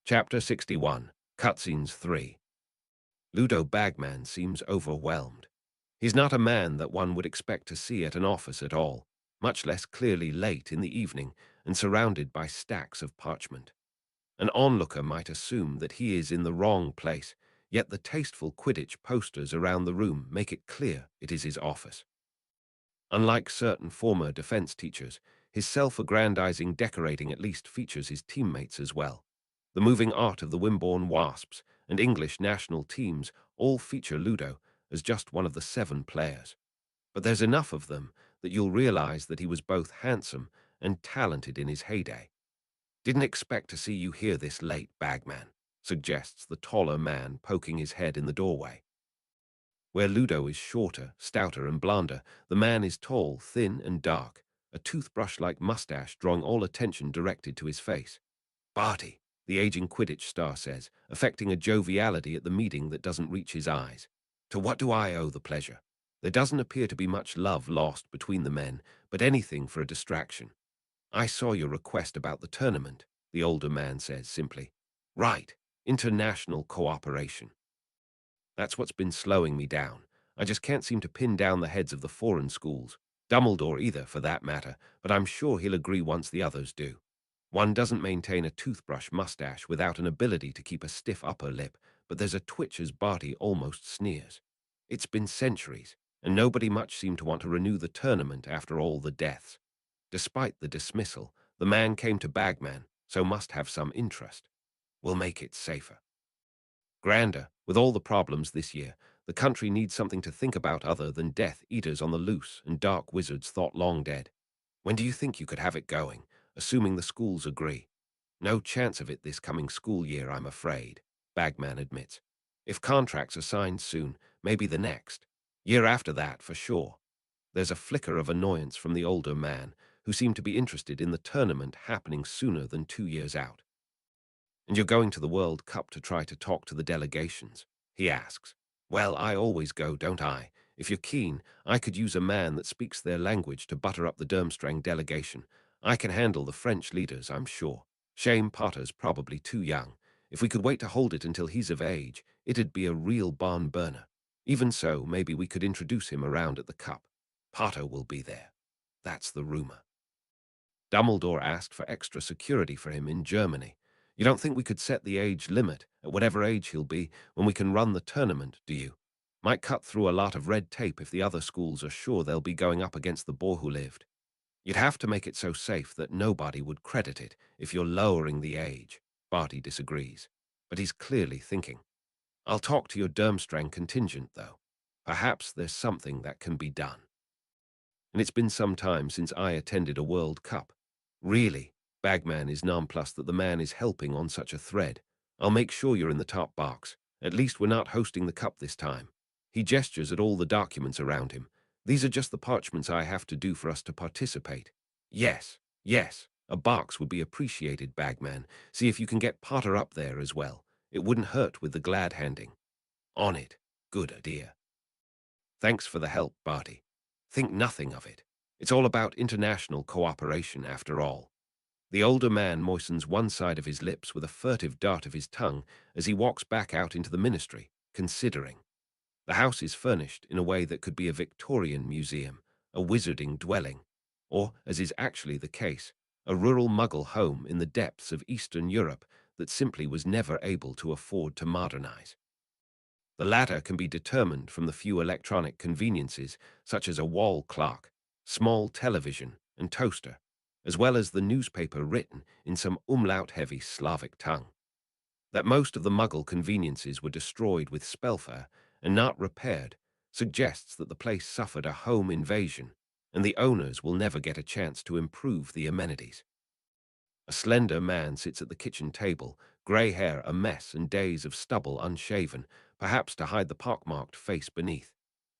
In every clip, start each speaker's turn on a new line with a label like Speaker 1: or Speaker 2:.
Speaker 1: Chapter 61, Cutscenes 3. Ludo Bagman seems overwhelmed. He's not a man that one would expect to see at an office at all, much less clearly late in the evening and surrounded by stacks of parchment. An onlooker might assume that he is in the wrong place, yet the tasteful Quidditch posters around the room make it clear it is his office. Unlike certain former defense teachers, his self-aggrandizing decorating at least features his teammates as well. The moving art of the Wimborne Wasps and English national teams all feature Ludo as just one of the 7 players. But there's enough of them that you'll realize that he was both handsome and talented in his heyday. "Didn't expect to see you here this late, Bagman," suggests the taller man poking his head in the doorway. Where Ludo is shorter, stouter, and blonder, the man is tall, thin, and dark, a toothbrush-like mustache drawing all attention directed to his face. "Barty," the aging Quidditch star says, affecting a joviality at the meeting that doesn't reach his eyes. "To what do I owe the pleasure?" There doesn't appear to be much love lost between the men, but anything for a distraction. "I saw your request about the tournament," the older man says simply. "Right, international cooperation. That's what's been slowing me down. I just can't seem to pin down the heads of the foreign schools. Dumbledore either, for that matter, but I'm sure he'll agree once the others do. One doesn't maintain a toothbrush mustache without an ability to keep a stiff upper lip, but there's a twitch as Barty almost sneers. It's been centuries, and nobody much seemed to want to renew the tournament after all the deaths. Despite the dismissal, the man came to Bagman, so must have some interest. We'll make it safer. Grander, with all the problems this year, the country needs something to think about other than Death Eaters on the loose and dark wizards thought long dead. When do you think you could have it going, assuming the schools agree? No chance of it this coming school year, I'm afraid, Bagman admits. If contracts are signed soon, maybe the next. Year after that, for sure. There's a flicker of annoyance from the older man, who seemed to be interested in the tournament happening sooner than 2 years out. "And you're going to the World Cup to try to talk to the delegations?" he asks. "Well, I always go, don't I? If you're keen, I could use a man that speaks their language to butter up the Durmstrang delegation. I can handle the French leaders, I'm sure. Shame Potter's probably too young. If we could wait to hold it until he's of age, it'd be a real barn burner. Even so, maybe we could introduce him around at the Cup. Potter will be there. That's the rumor. Dumbledore asked for extra security for him in Germany. You don't think we could set the age limit at whatever age he'll be when we can run the tournament, do you? Might cut through a lot of red tape if the other schools are sure they'll be going up against the boar who lived. You'd have to make it so safe that nobody would credit it if you're lowering the age." Barty disagrees, but he's clearly thinking. "I'll talk to your Durmstrang contingent, though. Perhaps there's something that can be done. And it's been some time since I attended a World Cup. Really?" Bagman is nonplussed that the man is helping on such a thread. "I'll make sure you're in the top box. At least we're not hosting the cup this time." He gestures at all the documents around him. "These are just the parchments I have to do for us to participate." Yes, yes, a box would be appreciated, Bagman. See if you can get Potter up there as well. It wouldn't hurt with the glad handing." "On it. Good idea." "Thanks for the help, Barty. Think nothing of it. It's all about international cooperation, after all." The older man moistens one side of his lips with a furtive dart of his tongue as he walks back out into the ministry, considering. The house is furnished in a way that could be a Victorian museum, a wizarding dwelling, or, as is actually the case, a rural muggle home in the depths of Eastern Europe that simply was never able to afford to modernize. The latter can be determined from the few electronic conveniences, such as a wall clock, small television, and toaster, as well as the newspaper written in some umlaut-heavy Slavic tongue. That most of the Muggle conveniences were destroyed with spellfire and not repaired suggests that the place suffered a home invasion, and the owners will never get a chance to improve the amenities. A slender man sits at the kitchen table, grey hair a mess and days of stubble unshaven, perhaps to hide the pockmarked face beneath.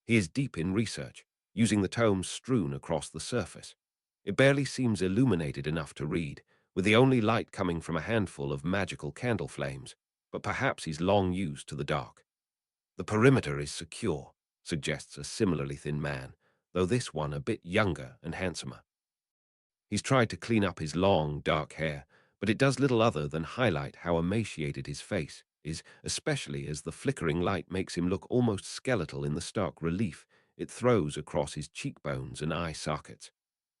Speaker 1: He is deep in research, using the tomes strewn across the surface. It barely seems illuminated enough to read, with the only light coming from a handful of magical candle flames, but perhaps he's long used to the dark. "The perimeter is secure," suggests a similarly thin man, though this one a bit younger and handsomer. He's tried to clean up his long, dark hair, but it does little other than highlight how emaciated his face is, especially as the flickering light makes him look almost skeletal in the stark relief it throws across his cheekbones and eye sockets.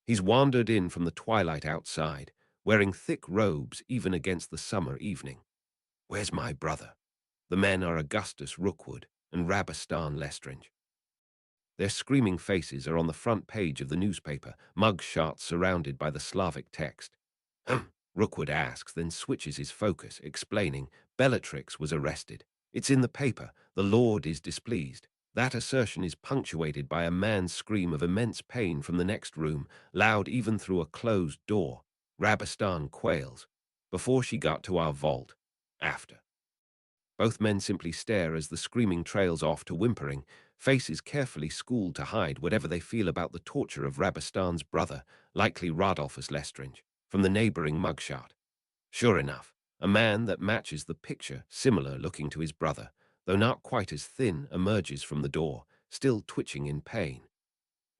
Speaker 1: He's wandered in from the twilight outside, wearing thick robes even against the summer evening. Where's my brother? The men are Augustus Rookwood and Rabastan Lestrange. Their screaming faces are on the front page of the newspaper, mug shots surrounded by the Slavic text. Rookwood asks, then switches his focus, explaining, Bellatrix was arrested. It's in the paper. The Lord is displeased. That assertion is punctuated by a man's scream of immense pain from the next room, loud even through a closed door. Rabastan quails. Before she got to our vault. After. Both men simply stare as the screaming trails off to whimpering, faces carefully schooled to hide whatever they feel about the torture of Rabastan's brother, likely Rodolphus Lestrange, from the neighboring mugshot. Sure enough, a man that matches the picture, similar looking to his brother, though not quite as thin, emerges from the door, still twitching in pain.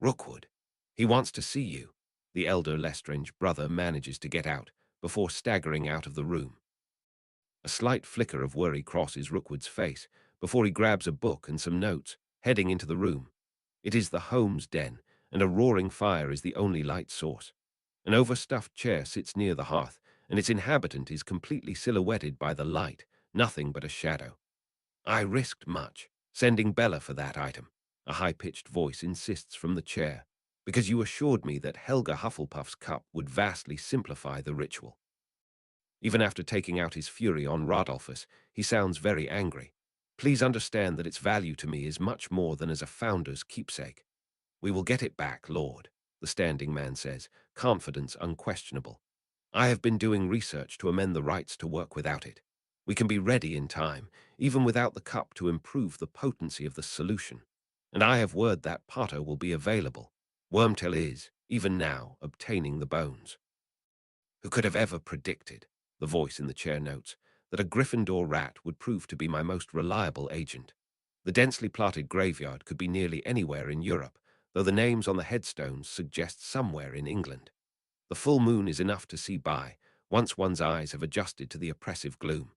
Speaker 1: Rookwood, he wants to see you. The elder Lestrange brother manages to get out, before staggering out of the room. A slight flicker of worry crosses Rookwood's face before he grabs a book and some notes, heading into the room. It is the Holmes den, and a roaring fire is the only light source. An overstuffed chair sits near the hearth, and its inhabitant is completely silhouetted by the light, nothing but a shadow. I risked much, sending Bella for that item, a high-pitched voice insists from the chair, because you assured me that Helga Hufflepuff's cup would vastly simplify the ritual. Even after taking out his fury on Rodolphus, he sounds very angry. Please understand that its value to me is much more than as a founder's keepsake. We will get it back, Lord, the standing man says, confidence unquestionable. I have been doing research to amend the rights to work without it. We can be ready in time, even without the cup, to improve the potency of the solution. And I have word that Potter will be available. Wormtail is, even now, obtaining the bones. Who could have ever predicted, the voice in the chair notes, that a Gryffindor rat would prove to be my most reliable agent? The densely plotted graveyard could be nearly anywhere in Europe, though the names on the headstones suggest somewhere in England. The full moon is enough to see by, once one's eyes have adjusted to the oppressive gloom.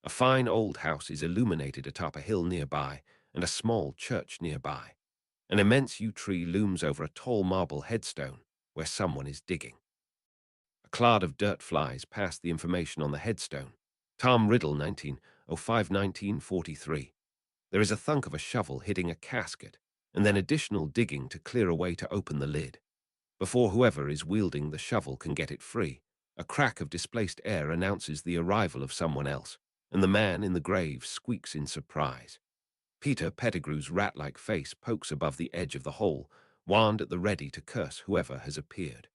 Speaker 1: A fine old house is illuminated atop a hill nearby, and a small church nearby. An immense yew tree looms over a tall marble headstone, where someone is digging. A cloud of dirt flies past the information on the headstone. Tom Riddle, 1905-1943. There is a thunk of a shovel hitting a casket, and then additional digging to clear a way to open the lid. Before whoever is wielding the shovel can get it free, a crack of displaced air announces the arrival of someone else, and the man in the grave squeaks in surprise. Peter Pettigrew's rat-like face pokes above the edge of the hole, wand at the ready to curse whoever has appeared.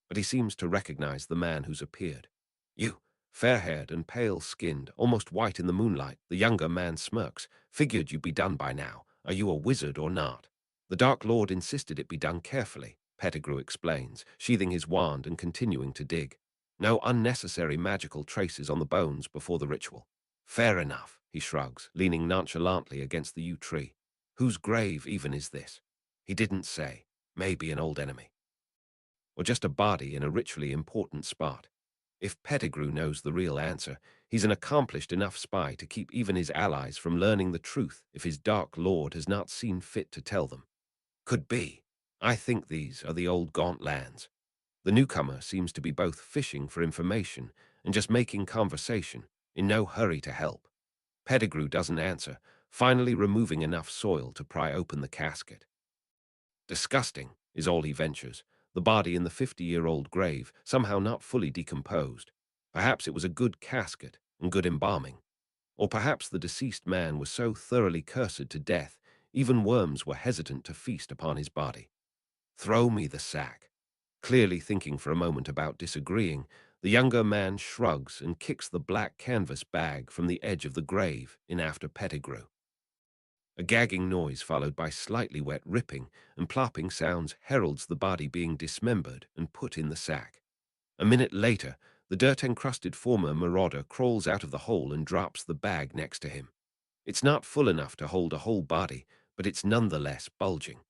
Speaker 1: But he seems to recognize the man who's appeared. You, fair-haired and pale-skinned, almost white in the moonlight, the younger man smirks. Figured you'd be done by now. Are you a wizard or not? The Dark Lord insisted it be done carefully, Pettigrew explains, sheathing his wand and continuing to dig. No unnecessary magical traces on the bones before the ritual. Fair enough, he shrugs, leaning nonchalantly against the yew tree. Whose grave even is this? He didn't say. Maybe an old enemy. Or just a body in a ritually important spot. If Pettigrew knows the real answer, he's an accomplished enough spy to keep even his allies from learning the truth if his Dark Lord has not seen fit to tell them. Could be. I think these are the old Gaunt lands. The newcomer seems to be both fishing for information and just making conversation, in no hurry to help. Pettigrew doesn't answer, finally removing enough soil to pry open the casket. Disgusting, is all he ventures, the body in the 50-year-old grave, somehow not fully decomposed. Perhaps it was a good casket and good embalming. Or perhaps the deceased man was so thoroughly cursed to death, even worms were hesitant to feast upon his body. Throw me the sack. Clearly thinking for a moment about disagreeing, the younger man shrugs and kicks the black canvas bag from the edge of the grave in after Pettigrew. A gagging noise followed by slightly wet ripping and plopping sounds heralds the body being dismembered and put in the sack. A minute later, the dirt-encrusted former marauder crawls out of the hole and drops the bag next to him. It's not full enough to hold a whole body, but it's nonetheless bulging.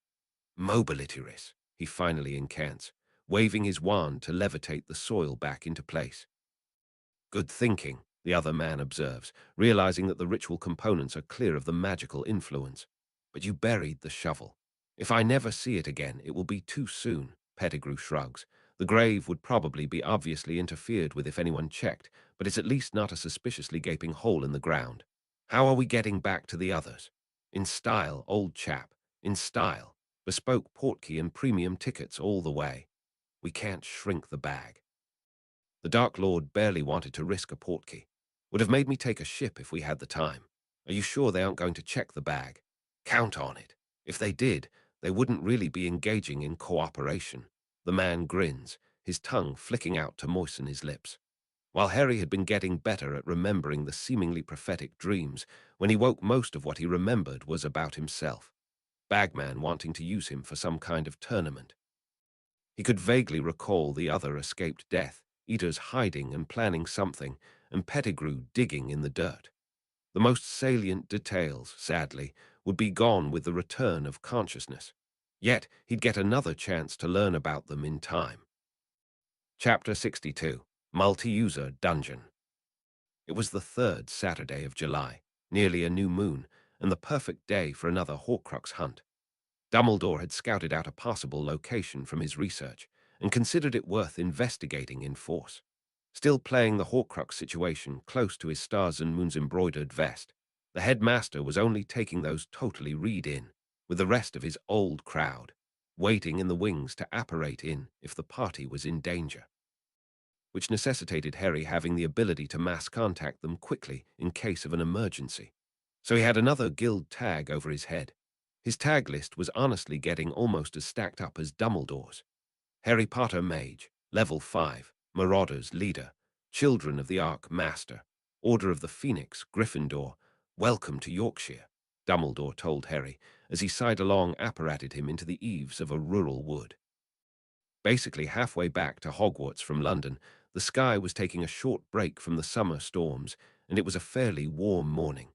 Speaker 1: Mobilitiris, he finally incants, waving his wand to levitate the soil back into place. Good thinking, the other man observes, realizing that the ritual components are clear of the magical influence. But you buried the shovel. If I never see it again, it will be too soon, Pettigrew shrugs. The grave would probably be obviously interfered with if anyone checked, but it's at least not a suspiciously gaping hole in the ground. How are we getting back to the others? In style, old chap. In style. Bespoke portkey and premium tickets all the way. We can't shrink the bag. The Dark Lord barely wanted to risk a portkey. Would have made me take a ship if we had the time. Are you sure they aren't going to check the bag? Count on it. If they did, they wouldn't really be engaging in cooperation. The man grins, his tongue flicking out to moisten his lips. While Harry had been getting better at remembering the seemingly prophetic dreams, when he woke most of what he remembered was about himself. Bagman wanting to use him for some kind of tournament. He could vaguely recall the other escaped death, Eaters hiding and planning something, and Pettigrew digging in the dirt. The most salient details, sadly, would be gone with the return of consciousness. Yet he'd get another chance to learn about them in time. Chapter 62, Multi-User Dungeon. It was the 3rd Saturday of July, nearly a new moon, and the perfect day for another Horcrux hunt. Dumbledore had scouted out a possible location from his research and considered it worth investigating in force. Still playing the Horcrux situation close to his stars and moons embroidered vest, the headmaster was only taking those totally read in, with the rest of his old crowd, waiting in the wings to apparate in if the party was in danger, which necessitated Harry having the ability to mass contact them quickly in case of an emergency. So he had another guild tag over his head. His tag list was honestly getting almost as stacked up as Dumbledore's. Harry Potter Mage, Level 5, Marauders Leader, Children of the Ark Master, Order of the Phoenix, Gryffindor, Welcome to Yorkshire, Dumbledore told Harry as he sidelong apparated him into the eaves of a rural wood. Basically halfway back to Hogwarts from London, the sky was taking a short break from the summer storms, and it was a fairly warm morning.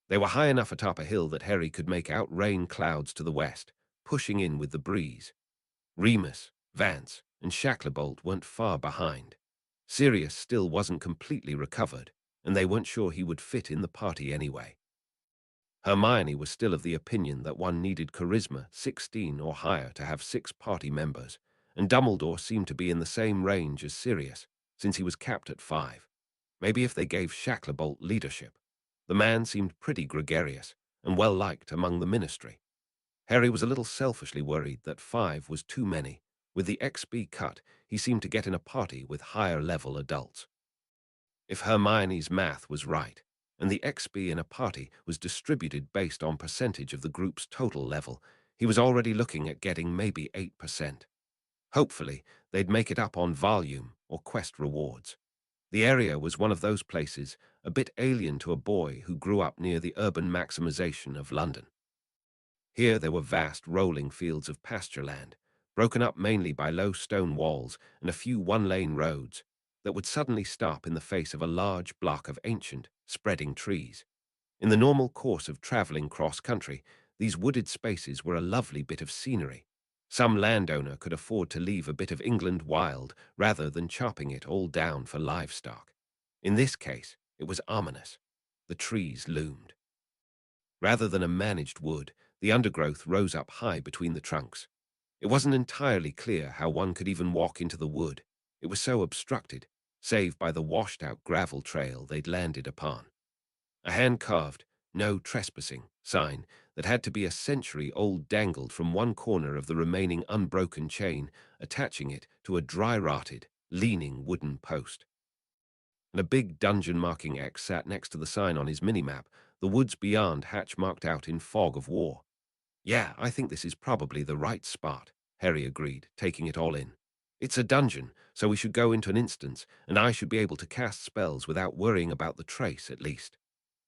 Speaker 1: They were high enough atop a hill that Harry could make out rain clouds to the west, pushing in with the breeze. Remus, Vance, and Shacklebolt weren't far behind. Sirius still wasn't completely recovered, and they weren't sure he would fit in the party anyway. Hermione was still of the opinion that one needed charisma 16 or higher to have 6 party members, and Dumbledore seemed to be in the same range as Sirius, since he was capped at 5. Maybe if they gave Shacklebolt leadership. The man seemed pretty gregarious and well-liked among the ministry. Harry was a little selfishly worried that 5 was too many. With the XP cut, he seemed to get in a party with higher-level adults. If Hermione's math was right, and the XP in a party was distributed based on percentage of the group's total level, he was already looking at getting maybe 8%. Hopefully, they'd make it up on volume or quest rewards. The area was one of those places, a bit alien to a boy who grew up near the urban maximization of London. Here there were vast rolling fields of pasture land, broken up mainly by low stone walls and a few one-lane roads that would suddenly stop in the face of a large block of ancient, spreading trees. In the normal course of traveling cross-country, these wooded spaces were a lovely bit of scenery. Some landowner could afford to leave a bit of England wild rather than chopping it all down for livestock. In this case, it was ominous. The trees loomed. Rather than a managed wood, the undergrowth rose up high between the trunks. It wasn't entirely clear how one could even walk into the wood. It was so obstructed, save by the washed-out gravel trail they'd landed upon. A hand-carved, "No trespassing" sign that had to be a century-old dangled from one corner of the remaining unbroken chain, attaching it to a dry-rotted, leaning wooden post. And a big dungeon marking X sat next to the sign on his minimap, the woods beyond hatch marked out in fog of war. Yeah, I think this is probably the right spot, Harry agreed, taking it all in. It's a dungeon, so we should go into an instance, and I should be able to cast spells without worrying about the trace, at least.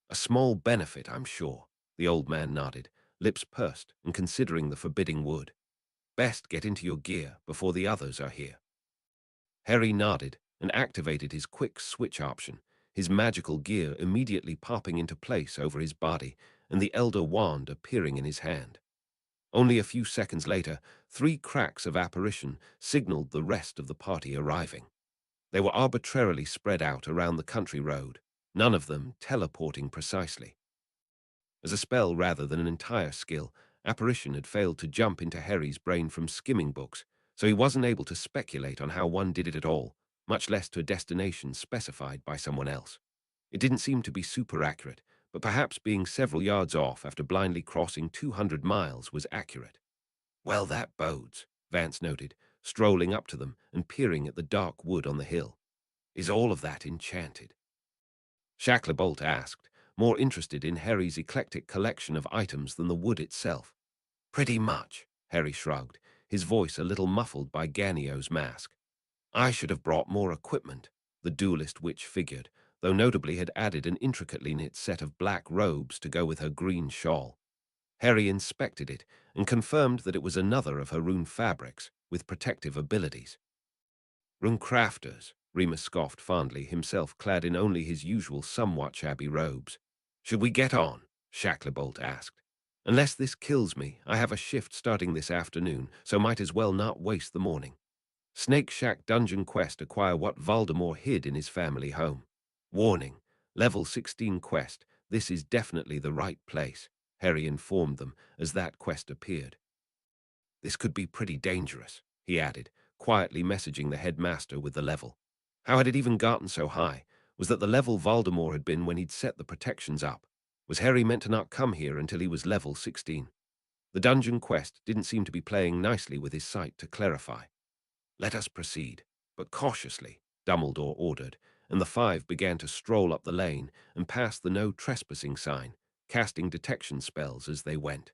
Speaker 1: A small benefit, I'm sure, the old man nodded, lips pursed and considering the forbidding wood. Best get into your gear before the others are here. Harry nodded and activated his quick switch option, his magical gear immediately popping into place over his body and the Elder Wand appearing in his hand. Only a few seconds later, 3 cracks of apparition signaled the rest of the party arriving. They were arbitrarily spread out around the country road, none of them teleporting precisely. As a spell rather than an entire skill, apparition had failed to jump into Harry's brain from skimming books, so he wasn't able to speculate on how one did it at all, much less to a destination specified by someone else. It didn't seem to be super accurate, but perhaps being several yards off after blindly crossing 200 miles was accurate. Well, that bodes, Vance noted, strolling up to them and peering at the dark wood on the hill. Is all of that enchanted? Shacklebolt asked, more interested in Harry's eclectic collection of items than the wood itself. Pretty much, Harry shrugged, his voice a little muffled by Ganio's mask. I should have brought more equipment, the duelist witch figured, though notably had added an intricately knit set of black robes to go with her green shawl. Harry inspected it and confirmed that it was another of her rune fabrics, with protective abilities. Rune crafters, Remus scoffed fondly, himself clad in only his usual somewhat shabby robes. Should we get on? Shacklebolt asked. Unless this kills me, I have a shift starting this afternoon, so might as well not waste the morning. Snake Shack Dungeon Quest: acquire what Voldemort hid in his family home. Warning, level 16 quest, this is definitely the right place, Harry informed them as that quest appeared. This could be pretty dangerous, he added, quietly messaging the headmaster with the level. How had it even gotten so high? Was that the level Voldemort had been when he'd set the protections up? Was Harry meant to not come here until he was level 16? The dungeon quest didn't seem to be playing nicely with his sight to clarify. Let us proceed, but cautiously, Dumbledore ordered, and the five began to stroll up the lane and past the no trespassing sign, casting detection spells as they went.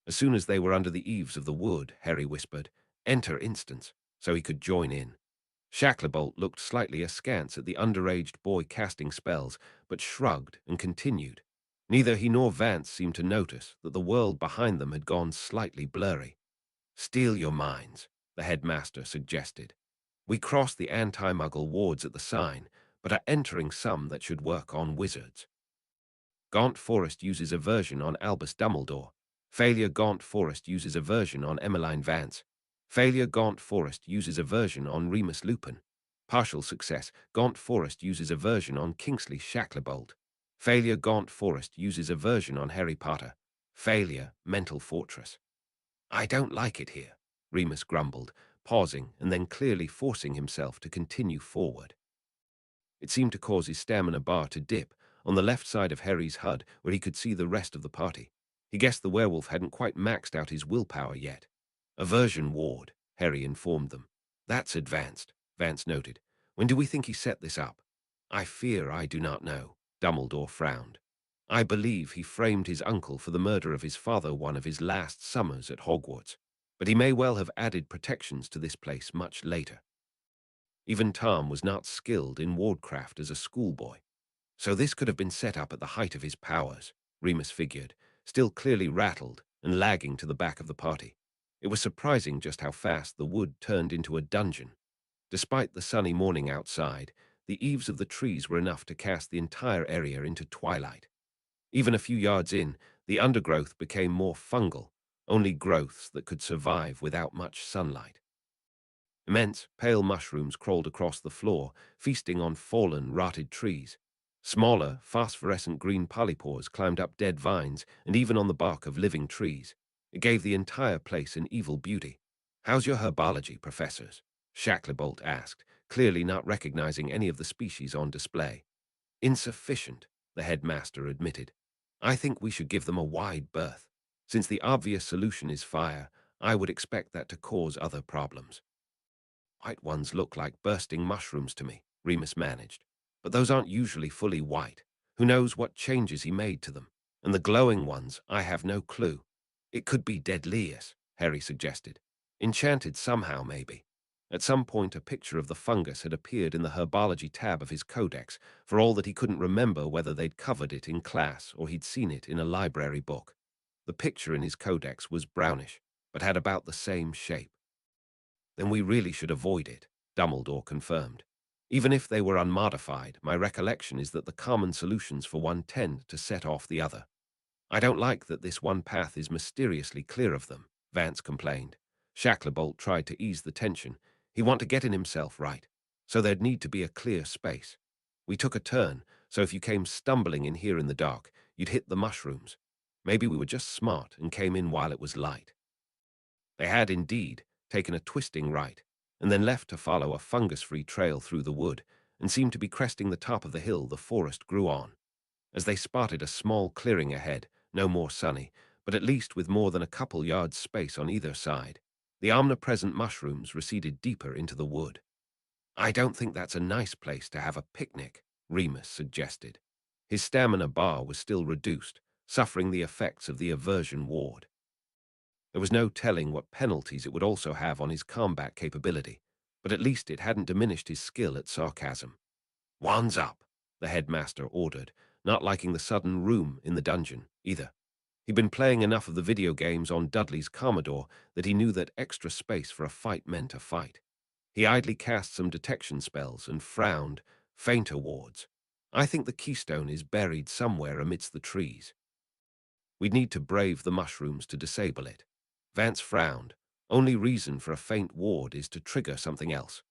Speaker 1: As soon as they were under the eaves of the wood, Harry whispered, "Enter instance," so he could join in. Shacklebolt looked slightly askance at the underaged boy casting spells, but shrugged and continued. Neither he nor Vance seemed to notice that the world behind them had gone slightly blurry. "Steel your minds," the headmaster suggested. "We crossed the anti-muggle wards at the sign, but are entering some that should work on wizards. Gaunt Forest uses aversion on Albus Dumbledore. Failure Gaunt Forest uses aversion on Emmeline Vance. Failure Gaunt Forest uses aversion on Remus Lupin. Partial success, Gaunt Forest uses aversion on Kingsley Shacklebolt. Failure Gaunt Forest uses aversion on Harry Potter. Failure, Mental Fortress." "I don't like it here," Remus grumbled, pausing and then clearly forcing himself to continue forward. It seemed to cause his stamina bar to dip on the left side of Harry's HUD where he could see the rest of the party. He guessed the werewolf hadn't quite maxed out his willpower yet. "Aversion ward," Harry informed them. "That's advanced," Vance noted. "When do we think he set this up?" "I fear I do not know," Dumbledore frowned. "I believe he framed his uncle for the murder of his father one of his last summers at Hogwarts, but he may well have added protections to this place much later." Even Tom was not skilled in wardcraft as a schoolboy. So this could have been set up at the height of his powers, Remus figured, still clearly rattled and lagging to the back of the party. It was surprising just how fast the wood turned into a dungeon. Despite the sunny morning outside, the eaves of the trees were enough to cast the entire area into twilight. Even a few yards in, the undergrowth became more fungal, only growths that could survive without much sunlight. Immense, pale mushrooms crawled across the floor, feasting on fallen, rotted trees. Smaller, phosphorescent green polypores climbed up dead vines and even on the bark of living trees. It gave the entire place an evil beauty. "How's your herbology, professors?" Shacklebolt asked, clearly not recognizing any of the species on display. "Insufficient," the headmaster admitted. "I think we should give them a wide berth. Since the obvious solution is fire, I would expect that to cause other problems." "White ones look like bursting mushrooms to me," Remus managed. "But those aren't usually fully white. Who knows what changes he made to them? And the glowing ones, I have no clue." "It could be deadliest," Harry suggested. "Enchanted somehow, maybe." At some point a picture of the fungus had appeared in the herbology tab of his codex, for all that he couldn't remember whether they'd covered it in class or he'd seen it in a library book. The picture in his codex was brownish, but had about the same shape. "Then we really should avoid it," Dumbledore confirmed. "Even if they were unmodified, my recollection is that the common solutions for one tend to set off the other." "I don't like that this one path is mysteriously clear of them," Vance complained. Shacklebolt tried to ease the tension. He wanted to get in himself right. so there'd need to be a clear space. We took a turn, so if you came stumbling in here in the dark, you'd hit the mushrooms. Maybe we were just smart and came in while it was light. They had indeed taken a twisting right, and then left to follow a fungus-free trail through the wood, and seemed to be cresting the top of the hill the forest grew on. As they spotted a small clearing ahead, no more sunny, but at least with more than a couple yards space on either side, the omnipresent mushrooms receded deeper into the wood. "I don't think that's a nice place to have a picnic," Remus suggested. His stamina bar was still reduced, suffering the effects of the aversion ward. There was no telling what penalties it would also have on his combat capability, but at least it hadn't diminished his skill at sarcasm. "Wands up," the headmaster ordered, not liking the sudden room in the dungeon, either. He'd been playing enough of the video games on Dudley's Commodore that he knew that extra space for a fight meant a fight. He idly cast some detection spells and frowned, fainter wards. "I think the keystone is buried somewhere amidst the trees. We'd need to brave the mushrooms to disable it." Vance frowned. "Only reason for a faint ward is to trigger something else."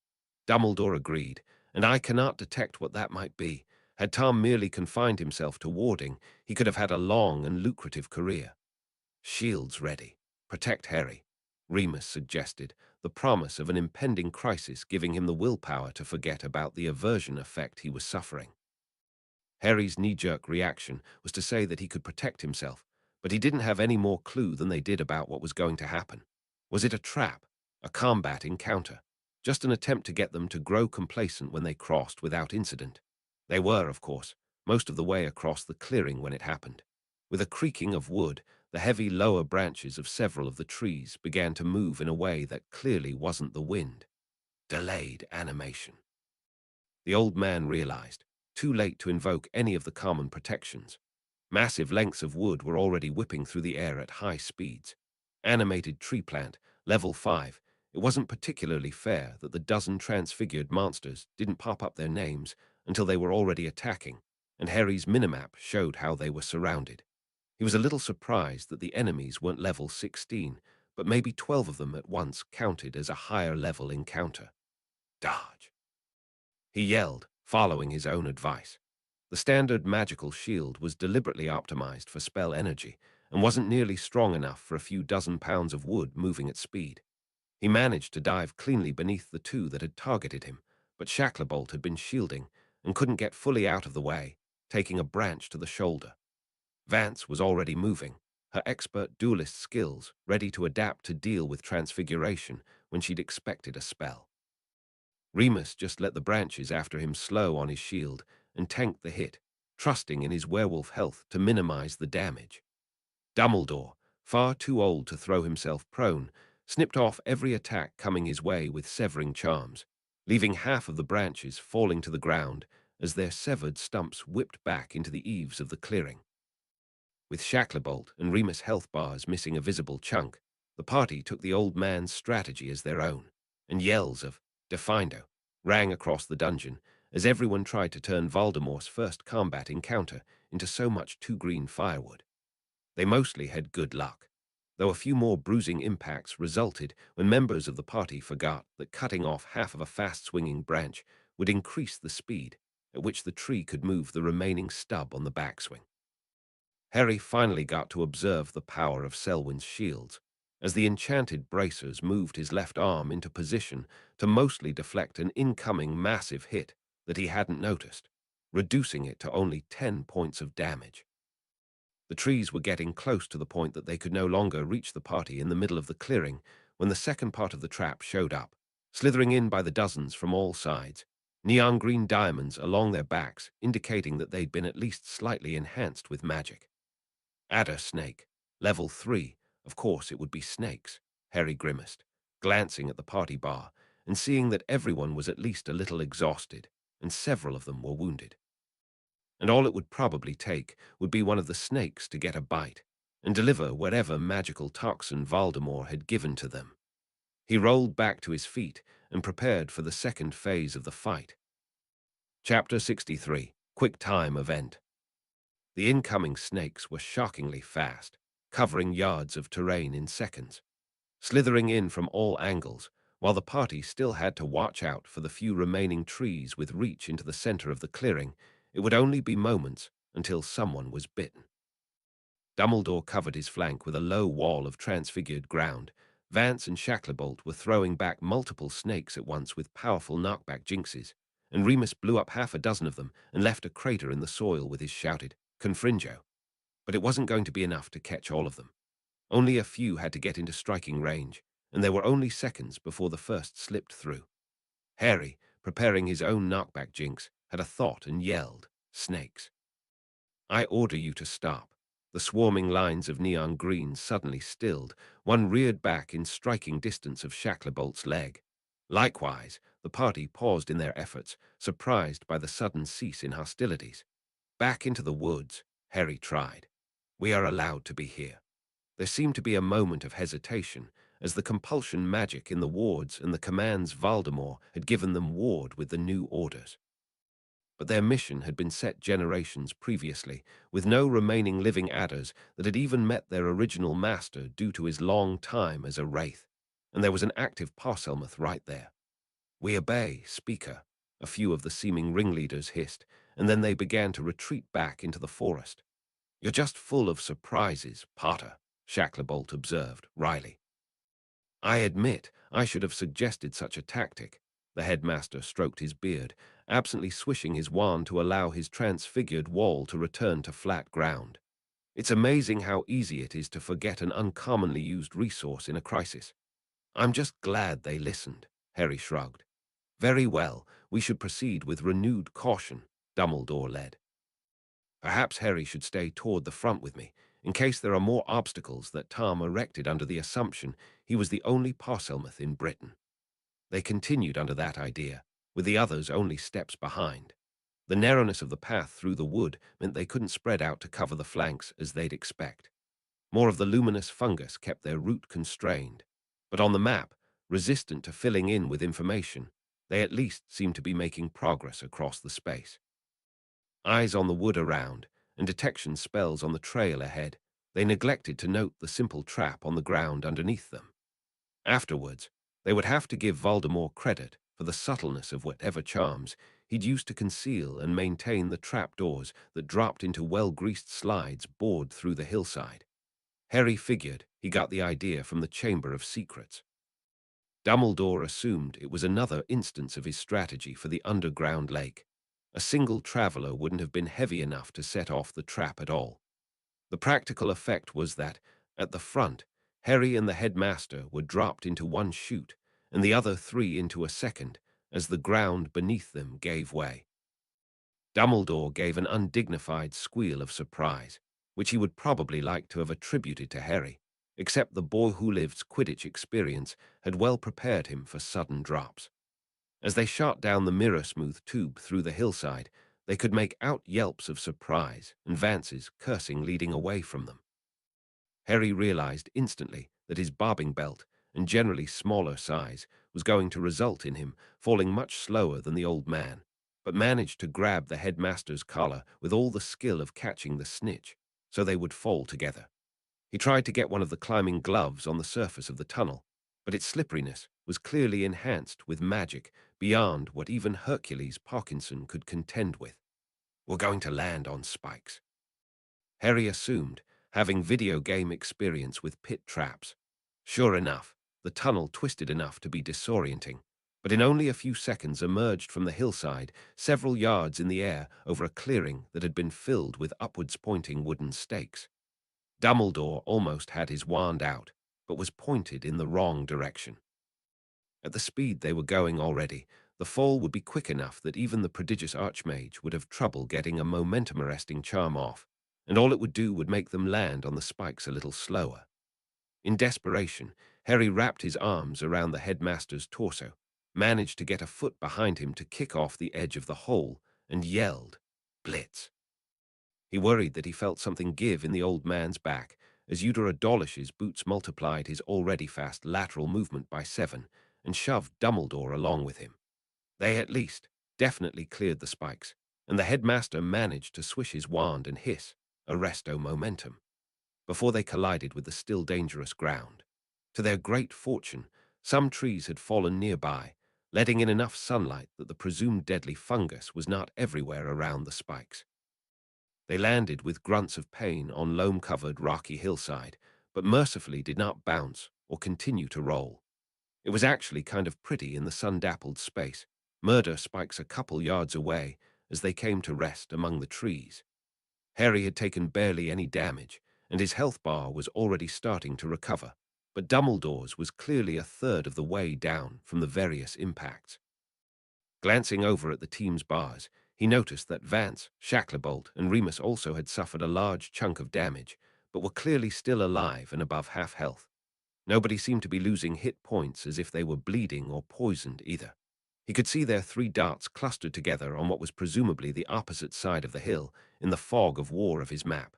Speaker 1: Dumbledore agreed, "and I cannot detect what that might be. Had Tom merely confined himself to warding, he could have had a long and lucrative career." "Shields ready. Protect Harry," Remus suggested, the promise of an impending crisis giving him the willpower to forget about the aversion effect he was suffering. Harry's knee-jerk reaction was to say that he could protect himself, but he didn't have any more clue than they did about what was going to happen. Was it a trap? A combat encounter? Just an attempt to get them to grow complacent when they crossed without incident? They were, of course, most of the way across the clearing when it happened. With a creaking of wood, the heavy lower branches of several of the trees began to move in a way that clearly wasn't the wind. Delayed animation. The old man realized, too late to invoke any of the common protections. Massive lengths of wood were already whipping through the air at high speeds. Animated tree plant, level 5. It wasn't particularly fair that the dozen transfigured monsters didn't pop up their names until they were already attacking, and Harry's minimap showed how they were surrounded. He was a little surprised that the enemies weren't level 16, but maybe 12 of them at once counted as a higher level encounter. Dodge, he yelled, following his own advice. The standard magical shield was deliberately optimized for spell energy and wasn't nearly strong enough for a few dozen pounds of wood moving at speed. He managed to dive cleanly beneath the two that had targeted him, but Shacklebolt had been shielding and couldn't get fully out of the way, taking a branch to the shoulder. Vance was already moving, her expert duelist skills ready to adapt to deal with transfiguration when she'd expected a spell. Remus just let the branches after him slow on his shield and tanked the hit, trusting in his werewolf health to minimize the damage. Dumbledore, far too old to throw himself prone, snipped off every attack coming his way with severing charms, leaving half of the branches falling to the ground as their severed stumps whipped back into the eaves of the clearing. With Shacklebolt and Remus' health bars missing a visible chunk, the party took the old man's strategy as their own, and yells of "Defindo" rang across the dungeon as everyone tried to turn Voldemort's first combat encounter into so much too-green firewood. They mostly had good luck, though a few more bruising impacts resulted when members of the party forgot that cutting off half of a fast-swinging branch would increase the speed at which the tree could move the remaining stub on the backswing. Harry finally got to observe the power of Selwyn's shields, as the enchanted bracers moved his left arm into position to mostly deflect an incoming massive hit that he hadn't noticed, reducing it to only 10 points of damage. The trees were getting close to the point that they could no longer reach the party in the middle of the clearing when the second part of the trap showed up, slithering in by the dozens from all sides, neon green diamonds along their backs indicating that they'd been at least slightly enhanced with magic. Adder snake, level 3, of course it would be snakes, Harry grimaced, glancing at the party bar and seeing that everyone was at least a little exhausted, and several of them were wounded. And all it would probably take would be one of the snakes to get a bite and deliver whatever magical toxin Voldemort had given to them. He rolled back to his feet and prepared for the second phase of the fight. Chapter 63, Quick Time Event. The incoming snakes were shockingly fast, covering yards of terrain in seconds. Slithering in from all angles, While the party still had to watch out for the few remaining trees with reach into the center of the clearing, it would only be moments until someone was bitten. Dumbledore covered his flank with a low wall of transfigured ground. Vance and Shacklebolt were throwing back multiple snakes at once with powerful knockback jinxes, and Remus blew up half a dozen of them and left a crater in the soil with his shouted, "Confringo." But it wasn't going to be enough to catch all of them. Only a few had to get into striking range, and there were only seconds before the first slipped through. Harry, preparing his own knockback jinx, had a thought and yelled, "Snakes." "I order you to stop." The swarming lines of neon green suddenly stilled. One reared back in striking distance of Shacklabolt's leg. Likewise, the party paused in their efforts, surprised by the sudden cease in hostilities. "Back into the woods," Harry tried. "We are allowed to be here." There seemed to be a moment of hesitation, as the compulsion magic in the wards and the commands Voldemort had given them ward with the new orders. But their mission had been set generations previously, with no remaining living adders that had even met their original master due to his long time as a wraith, and there was an active Parselmouth right there. "We obey, Speaker," a few of the seeming ringleaders hissed, and then they began to retreat back into the forest. "You're just full of surprises, Potter," Shacklebolt observed, wryly. "I admit I should have suggested such a tactic." The headmaster stroked his beard, absently swishing his wand to allow his transfigured wall to return to flat ground. "It's amazing how easy it is to forget an uncommonly used resource in a crisis." "I'm just glad they listened," Harry shrugged. "Very well, we should proceed with renewed caution," Dumbledore led. "Perhaps Harry should stay toward the front with me, in case there are more obstacles that Tom erected under the assumption he was the only Parselmouth in Britain." They continued under that idea, with the others only steps behind. The narrowness of the path through the wood meant they couldn't spread out to cover the flanks as they'd expect. More of the luminous fungus kept their route constrained. But on the map, resistant to filling in with information, they at least seemed to be making progress across the space. Eyes on the wood around, and detection spells on the trail ahead, they neglected to note the simple trap on the ground underneath them. Afterwards, they would have to give Voldemort credit for the subtleness of whatever charms he'd used to conceal and maintain the trapdoors that dropped into well-greased slides bored through the hillside. Harry figured he got the idea from the Chamber of Secrets. Dumbledore assumed it was another instance of his strategy for the underground lake. A single traveler wouldn't have been heavy enough to set off the trap at all. The practical effect was that, at the front, Harry and the headmaster were dropped into one chute, and the other three into a second, as the ground beneath them gave way. Dumbledore gave an undignified squeal of surprise, which he would probably like to have attributed to Harry, except the boy who lived's Quidditch experience had well prepared him for sudden drops. As they shot down the mirror-smooth tube through the hillside, they could make out yelps of surprise and Vance's cursing leading away from them. Harry realized instantly that his bobbing belt and generally smaller size was going to result in him falling much slower than the old man, but managed to grab the headmaster's collar with all the skill of catching the snitch, so they would fall together. He tried to get one of the climbing gloves on the surface of the tunnel, but its slipperiness was clearly enhanced with magic beyond what even Hercules Parkinson could contend with. "We're going to land on spikes," Harry assumed, having video game experience with pit traps. Sure enough, the tunnel twisted enough to be disorienting, but in only a few seconds emerged from the hillside, several yards in the air over a clearing that had been filled with upwards pointing wooden stakes. Dumbledore almost had his wand out, but was pointed in the wrong direction. At the speed they were going already, the fall would be quick enough that even the prodigious Archmage would have trouble getting a momentum-arresting charm off, and all it would do would make them land on the spikes a little slower. In desperation, Harry wrapped his arms around the headmaster's torso, managed to get a foot behind him to kick off the edge of the hole, and yelled, "Blitz!" He worried that he felt something give in the old man's back as Eudoradolish's boots multiplied his already fast lateral movement by 7 and shoved Dumbledore along with him. They at least definitely cleared the spikes, and the headmaster managed to swish his wand and hiss, "Arresto momentum," before they collided with the still dangerous ground. To their great fortune, Some trees had fallen nearby, letting in enough sunlight that the presumed deadly fungus was not everywhere around the spikes. They landed with grunts of pain on loam-covered rocky hillside, but mercifully did not bounce or continue to roll. It was actually kind of pretty in the sun-dappled space, murder spikes a couple yards away as they came to rest among the trees. Harry had taken barely any damage, and his health bar was already starting to recover, but Dumbledore's was clearly a third of the way down from the various impacts. Glancing over at the team's bars, he noticed that Vance, Shacklebolt, and Remus also had suffered a large chunk of damage, but were clearly still alive and above half health. Nobody seemed to be losing hit points as if they were bleeding or poisoned either. He could see their 3 darts clustered together on what was presumably the opposite side of the hill in the fog of war of his map.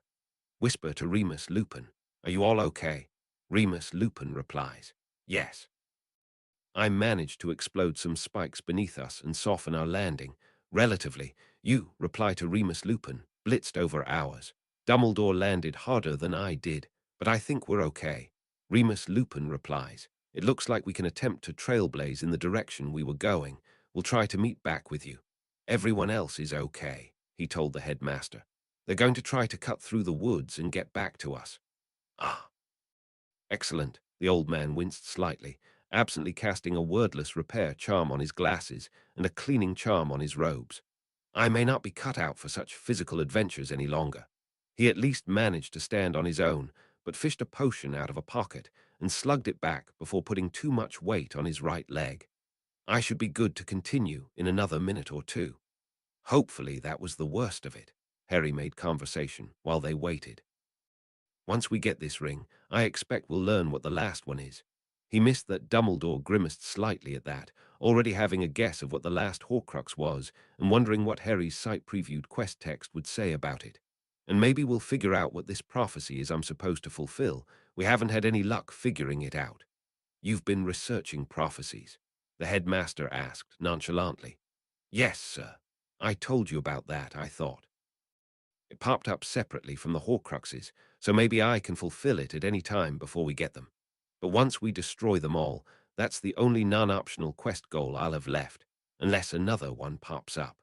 Speaker 1: Whisper to Remus Lupin, "Are you all okay?" Remus Lupin replies, "Yes." I managed to explode some spikes beneath us and soften our landing. Relatively, you, reply to Remus Lupin, blitzed over ours. Dumbledore landed harder than I did, but I think we're okay. Remus Lupin replies, "It looks like we can attempt to trailblaze in the direction we were going. We'll try to meet back with you." "Everyone else is okay," he told the headmaster. "They're going to try to cut through the woods and get back to us." "Ah, excellent." The old man winced slightly, absently casting a wordless repair charm on his glasses and a cleaning charm on his robes. I may not be cut out for such physical adventures any longer. He at least managed to stand on his own, but fished a potion out of a pocket and slugged it back before putting too much weight on his right leg. I should be good to continue in another minute or two. Hopefully that was the worst of it. Harry made conversation while they waited. Once we get this ring, I expect we'll learn what the last one is. He missed that Dumbledore grimaced slightly at that, already having a guess of what the last Horcrux was and wondering what Harry's sight-previewed quest text would say about it. And maybe we'll figure out what this prophecy is I'm supposed to fulfill. We haven't had any luck figuring it out. "You've been researching prophecies?" the headmaster asked nonchalantly. "Yes, sir. I told you about that, I thought. It popped up separately from the Horcruxes, so maybe I can fulfill it at any time before we get them. But once we destroy them all, that's the only non-optional quest goal I'll have left, unless another one pops up.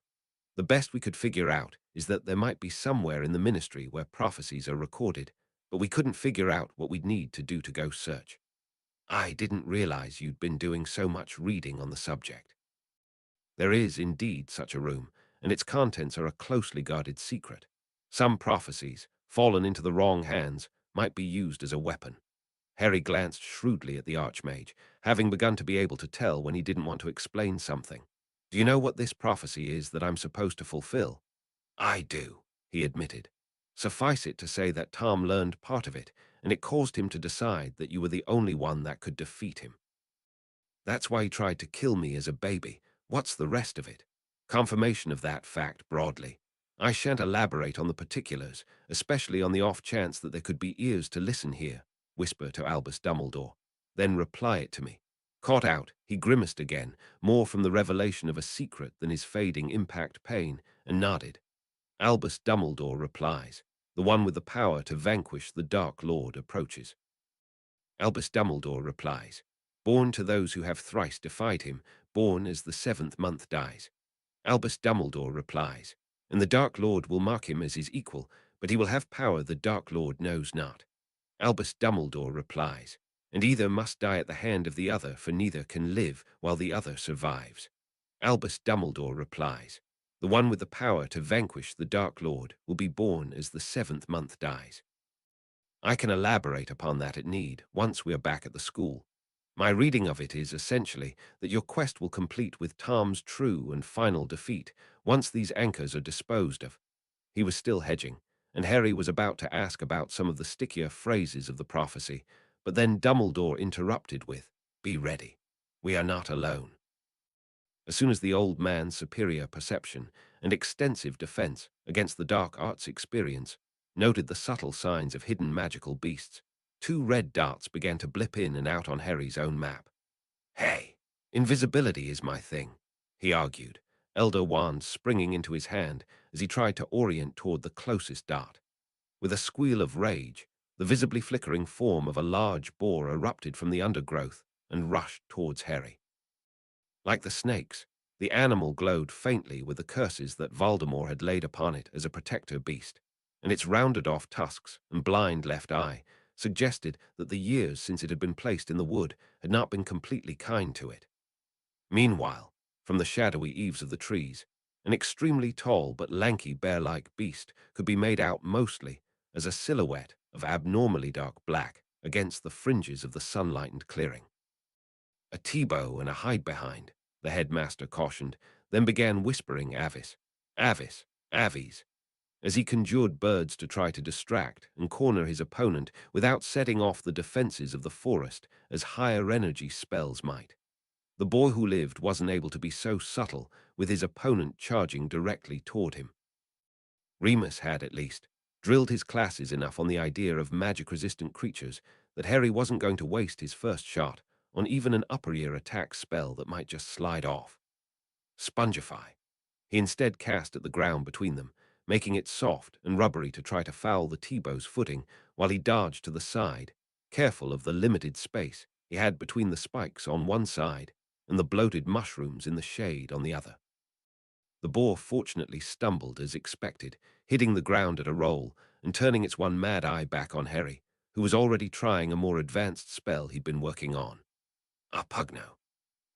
Speaker 1: The best we could figure out is that there might be somewhere in the Ministry where prophecies are recorded, but we couldn't figure out what we'd need to do to go search. I didn't realize you'd been doing so much reading on the subject. There is indeed such a room, and its contents are a closely guarded secret. Some prophecies, fallen into the wrong hands, might be used as a weapon." Harry glanced shrewdly at the Archmage, having begun to be able to tell when he didn't want to explain something. "Do you know what this prophecy is that I'm supposed to fulfill?" "I do," he admitted. "Suffice it to say that Tom learned part of it, and it caused him to decide that you were the only one that could defeat him. That's why he tried to kill me as a baby. What's the rest of it? Confirmation of that fact broadly. I shan't elaborate on the particulars, especially on the off chance that there could be ears to listen here," whisper to Albus Dumbledore. "Then reply it to me." Caught out, he grimaced again, more from the revelation of a secret than his fading impact pain, and nodded. Albus Dumbledore replies. "The one with the power to vanquish the Dark Lord approaches." Albus Dumbledore replies. "Born to those who have thrice defied him, born as the 7th month dies." Albus Dumbledore replies. "And the Dark Lord will mark him as his equal, but he will have power the Dark Lord knows not." Albus Dumbledore replies. "And either must die at the hand of the other, for neither can live while the other survives." Albus Dumbledore replies. "The one with the power to vanquish the Dark Lord will be born as the 7th month dies." I can elaborate upon that at need, once we are back at the school. My reading of it is, essentially, that your quest will complete with Tom's true and final defeat, once these anchors are disposed of. He was still hedging, and Harry was about to ask about some of the stickier phrases of the prophecy, but then Dumbledore interrupted with, "Be ready. We are not alone." As soon as the old man's superior perception and extensive defense against the dark arts experience noted the subtle signs of hidden magical beasts, 2 red darts began to blip in and out on Harry's own map. "Hey, invisibility is my thing," he argued, Elder Wand springing into his hand as he tried to orient toward the closest dart. With a squeal of rage, the visibly flickering form of a large boar erupted from the undergrowth and rushed towards Harry. Like the snakes, the animal glowed faintly with the curses that Voldemort had laid upon it as a protector beast, and its rounded-off tusks and blind left eye suggested that the years since it had been placed in the wood had not been completely kind to it. Meanwhile, from the shadowy eaves of the trees, an extremely tall but lanky bear-like beast could be made out mostly as a silhouette of abnormally dark black against the fringes of the sunlightened clearing. "A T-bow and a hide-behind," the headmaster cautioned, then began whispering Avis, Avis, Avies, as he conjured birds to try to distract and corner his opponent without setting off the defenses of the forest as higher energy spells might. The boy who lived wasn't able to be so subtle with his opponent charging directly toward him. Remus had, at least, drilled his classes enough on the idea of magic-resistant creatures that Harry wasn't going to waste his first shot on even an upper-ear attack spell that might just slide off. Spongify. He instead cast at the ground between them, making it soft and rubbery to try to foul the T-bow's footing while he dodged to the side, careful of the limited space he had between the spikes on one side and the bloated mushrooms in the shade on the other. The boar fortunately stumbled as expected, hitting the ground at a roll and turning its one mad eye back on Harry, who was already trying a more advanced spell he'd been working on. Pugno.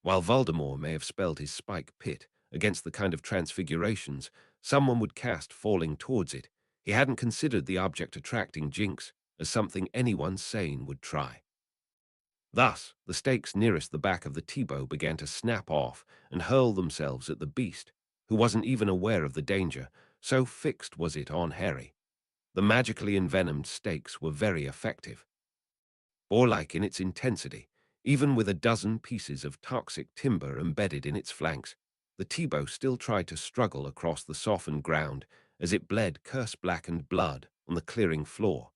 Speaker 1: While Voldemort may have spelled his spike pit against the kind of transfigurations someone would cast falling towards it, he hadn't considered the object attracting Jinx as something anyone sane would try. Thus, the stakes nearest the back of the T-bow began to snap off and hurl themselves at the beast, who wasn't even aware of the danger, so fixed was it on Harry. The magically envenomed stakes were very effective. Boar-like in its intensity, even with a dozen pieces of toxic timber embedded in its flanks, the T-bow still tried to struggle across the softened ground as it bled curse-blackened blood on the clearing floor,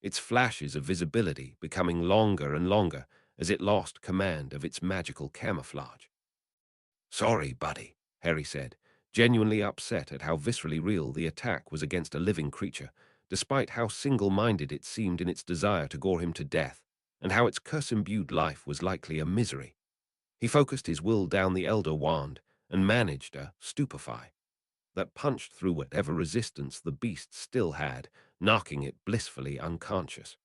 Speaker 1: its flashes of visibility becoming longer and longer as it lost command of its magical camouflage. "Sorry, buddy," Harry said, genuinely upset at how viscerally real the attack was against a living creature, despite how single-minded it seemed in its desire to gore him to death, and how its curse-imbued life was likely a misery. He focused his will down the Elder Wand and managed a stupefy that punched through whatever resistance the beast still had, knocking it blissfully unconscious.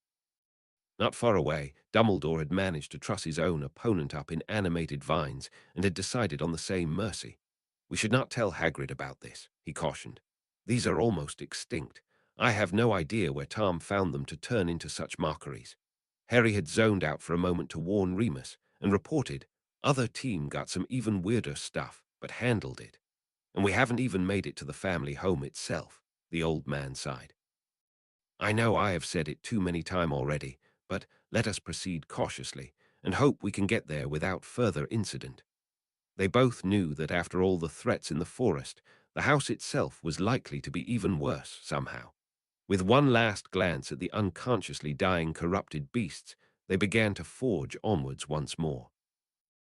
Speaker 1: Not far away, Dumbledore had managed to truss his own opponent up in animated vines and had decided on the same mercy. "We should not tell Hagrid about this," he cautioned. "These are almost extinct. I have no idea where Tom found them to turn into such mockeries." Harry had zoned out for a moment to warn Remus and reported, "Other team got some even weirder stuff, but handled it. And we haven't even made it to the family home itself," the old man sighed. "I know I have said it too many times already, but let us proceed cautiously and hope we can get there without further incident." They both knew that after all the threats in the forest, the house itself was likely to be even worse somehow. With one last glance at the unconsciously dying corrupted beasts, they began to forge onwards once more.